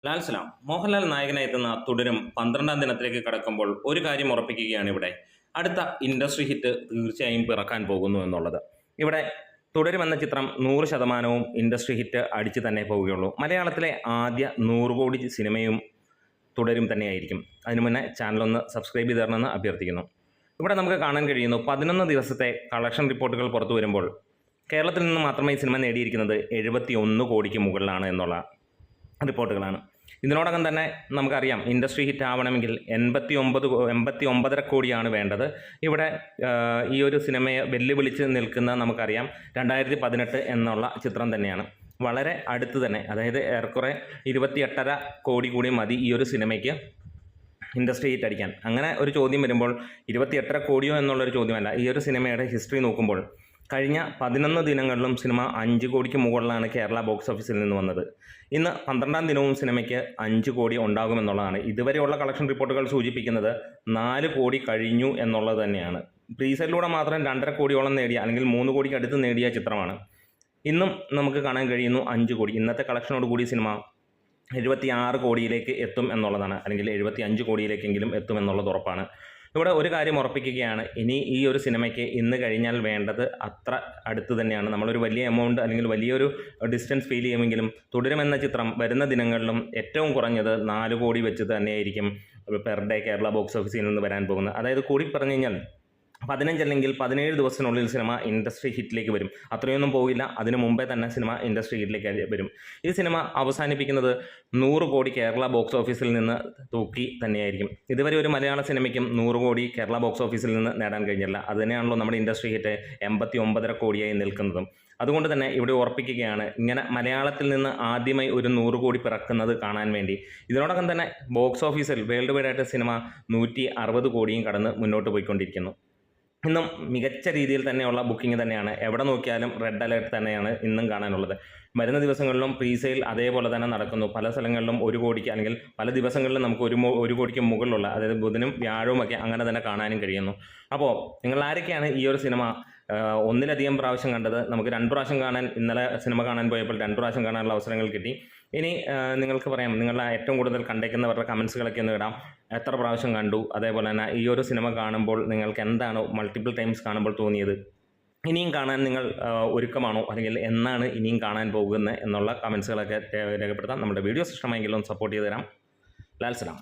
ലാൽ സലാം മോഹൻലാൽ നായകനായി എത്തുന്ന തുടരും 12-ാം ദിനത്തിലേക്ക് കടക്കുമ്പോൾ ഒരു കാര്യം ഉറപ്പിക്കുകയാണ് ഇവിടെ. അടുത്ത ഇൻഡസ്ട്രി ഹിറ്റ് തീർച്ചയായും പിറക്കാൻ പോകുന്നു എന്നുള്ളത്. ഇവിടെ തുടരും എന്ന ചിത്രം 100% ഇൻഡസ്ട്രി ഹിറ്റ് അടിച്ച് തന്നെ പോവുകയുള്ളൂ. മലയാളത്തിലെ ആദ്യ 100 കോടി സിനിമയും തുടരും തന്നെയായിരിക്കും. അതിനു മുന്നേ ചാനലൊന്ന് സബ്സ്ക്രൈബ് ചെയ്ത് തരണമെന്ന് അഭ്യർത്ഥിക്കുന്നു. ഇവിടെ നമുക്ക് കാണാൻ കഴിയുന്നു 11 ദിവസത്തെ കളക്ഷൻ റിപ്പോർട്ടുകൾ പുറത്തു വരുമ്പോൾ കേരളത്തിൽ നിന്ന് മാത്രമേ ഈ സിനിമ നേടിയിരിക്കുന്നത് 71 കോടിക്ക് മുകളിലാണ് എന്നുള്ള റിപ്പോർട്ടുകളാണ്. ഇതിനോടകം തന്നെ നമുക്കറിയാം ഇൻഡസ്ട്രി ഹിറ്റ് ആവണമെങ്കിൽ 89.5 കോടിയാണ് വേണ്ടത്. ഇവിടെ ഈ ഒരു സിനിമയെ വെല്ലുവിളിച്ച് നിൽക്കുന്ന നമുക്കറിയാം 2018 എന്നുള്ള ചിത്രം തന്നെയാണ്. വളരെ അടുത്ത് തന്നെ, അതായത് ഏറെക്കുറെ 28.5 കോടി കൂടി മതി ഈ ഒരു സിനിമയ്ക്ക് ഇൻഡസ്ട്രി ഹിറ്റ് അടിക്കാൻ. അങ്ങനെ ഒരു ചോദ്യം വരുമ്പോൾ 28.5 കോടിയോ എന്നുള്ളൊരു ചോദ്യമല്ല. ഈ ഒരു സിനിമയുടെ ഹിസ്റ്ററി നോക്കുമ്പോൾ കഴിഞ്ഞ 11 ദിനങ്ങളിലും സിനിമ 5 കോടിക്ക് മുകളിലാണ് കേരള ബോക്സ് ഓഫീസിൽ നിന്ന് വന്നത്. ഇന്ന് 12-ാം ദിനവും സിനിമയ്ക്ക് 5 കോടി ഉണ്ടാകുമെന്നുള്ളതാണ്. ഇതുവരെയുള്ള കളക്ഷൻ റിപ്പോർട്ടുകൾ സൂചിപ്പിക്കുന്നത് 4 കോടി കഴിഞ്ഞു എന്നുള്ളത് തന്നെയാണ്. പ്രീസെയിലൂടെ മാത്രം 2.5 കോടിയോളം നേടിയ, അല്ലെങ്കിൽ 3 കോടിക്ക് അടുത്ത് നേടിയ ചിത്രമാണ്. ഇന്നും നമുക്ക് കാണാൻ കഴിയുന്നു 5 കോടി. ഇന്നത്തെ കളക്ഷനോട് കൂടി സിനിമ 76 കോടിയിലേക്ക് എത്തും എന്നുള്ളതാണ്, അല്ലെങ്കിൽ 75 കോടിയിലേക്കെങ്കിലും എത്തും എന്നുള്ളത് ഉറപ്പാണ്. ഇവിടെ ഒരു കാര്യം ഉറപ്പിക്കുകയാണ്, ഇനി ഈ ഒരു സിനിമയ്ക്ക് ഇന്ന് കഴിഞ്ഞാൽ വേണ്ടത് അത്ര അടുത്ത് തന്നെയാണ്. നമ്മളൊരു വലിയ എമൗണ്ട് അല്ലെങ്കിൽ വലിയൊരു ഡിസ്റ്റൻസ് ഫീൽ ചെയ്യുമെങ്കിലും തുടരുമെന്ന ചിത്രം വരുന്ന ദിനങ്ങളിലും ഏറ്റവും കുറഞ്ഞത് 4 കോടി വെച്ച് തന്നെയായിരിക്കും പെർ ഡേ കേരള ബോക്സ് ഓഫീസിൽ നിന്ന് വരാൻ പോകുന്നത്. അതായത് കൂടി പറഞ്ഞു കഴിഞ്ഞാൽ 15 അല്ലെങ്കിൽ 17 ദിവസത്തിനുള്ളിൽ സിനിമ ഇൻഡസ്ട്രി ഹിറ്റിലേക്ക് വരും. അത്രയൊന്നും പോകില്ല, അതിനു മുമ്പേ തന്നെ സിനിമ ഇൻഡസ്ട്രി ഹിറ്റിലേക്ക് വരും. ഈ സിനിമ അവസാനിപ്പിക്കുന്നത് 100 കോടി കേരള ബോക്സ് ഓഫീസിൽ നിന്ന് തൂക്കി തന്നെയായിരിക്കും. ഇതുവരെ ഒരു മലയാള സിനിമയ്ക്കും 100 കോടി കേരള ബോക്സ് ഓഫീസിൽ നിന്ന് നേടാൻ കഴിഞ്ഞില്ല. അത് തന്നെയാണല്ലോ നമ്മുടെ ഇൻഡസ്ട്രി ഹിറ്റ് 89.5 കോടിയായി നിൽക്കുന്നതും. അതുകൊണ്ട് തന്നെ ഇവിടെ ഉറപ്പിക്കുകയാണ്, ഇങ്ങനെ മലയാളത്തിൽ നിന്ന് ആദ്യമായി ഒരു 100 കോടി പിറക്കുന്നത് കാണാൻ വേണ്ടി. ഇതിനോടകം തന്നെ ബോക്സ് ഓഫീസിൽ വേൾഡ് വൈഡായിട്ട് സിനിമ 160 കോടിയും കടന്ന് മുന്നോട്ട് പോയിക്കൊണ്ടിരിക്കുന്നു. ഇന്നും മികച്ച രീതിയിൽ തന്നെയുള്ള ബുക്കിംഗ് തന്നെയാണ്. എവിടെ നോക്കിയാലും റെഡ് അലേർട്ട് തന്നെയാണ് ഇന്നും കാണാനുള്ളത്. വരുന്ന ദിവസങ്ങളിലും പ്രീസെയിൽ അതേപോലെ തന്നെ നടക്കുന്നു. പല സ്ഥലങ്ങളിലും 1 കോടിക്ക്, അല്ലെങ്കിൽ പല ദിവസങ്ങളിലും നമുക്ക് 1 കോടിക്ക് മുകളിലുള്ള, അതായത് ബുധനും വ്യാഴവുമൊക്കെ അങ്ങനെ തന്നെ കാണാനും കഴിയുന്നു. അപ്പോൾ നിങ്ങൾ ആരൊക്കെയാണ് ഈ ഒരു സിനിമ ഒന്നിലധികം പ്രാവശ്യം കണ്ടത്? നമുക്ക് 2 പ്രാവശ്യം കാണാൻ, ഇന്നലെ സിനിമ കാണാൻ പോയപ്പോൾ 2 പ്രാവശ്യം കാണാനുള്ള അവസരങ്ങൾ കിട്ടി. ഇനി നിങ്ങൾക്ക് പറയാം, നിങ്ങളുടെ ഏറ്റവും കൂടുതൽ കണ്ടേക്കുന്നവരുടെ കമൻസുകളൊക്കെ ഒന്ന് ഇടാം. എത്ര പ്രാവശ്യം കണ്ടു, അതേപോലെ തന്നെ ഈ ഒരു സിനിമ കാണുമ്പോൾ നിങ്ങൾക്ക് എന്താണ് മൾട്ടിപ്പിൾ ടൈംസ് കാണുമ്പോൾ തോന്നിയത്, ഇനിയും കാണാൻ നിങ്ങൾ ഒരുക്കമാണോ, അല്ലെങ്കിൽ എന്നാണ് ഇനിയും കാണാൻ പോകുന്നത് എന്നുള്ള കമൻസുകളൊക്കെ രേഖപ്പെടുത്താം. നമ്മുടെ വീഡിയോസ് ഇഷ്ടമായെങ്കിലും സപ്പോർട്ട് ചെയ്ത് തരാം. ലാൽ സലാം.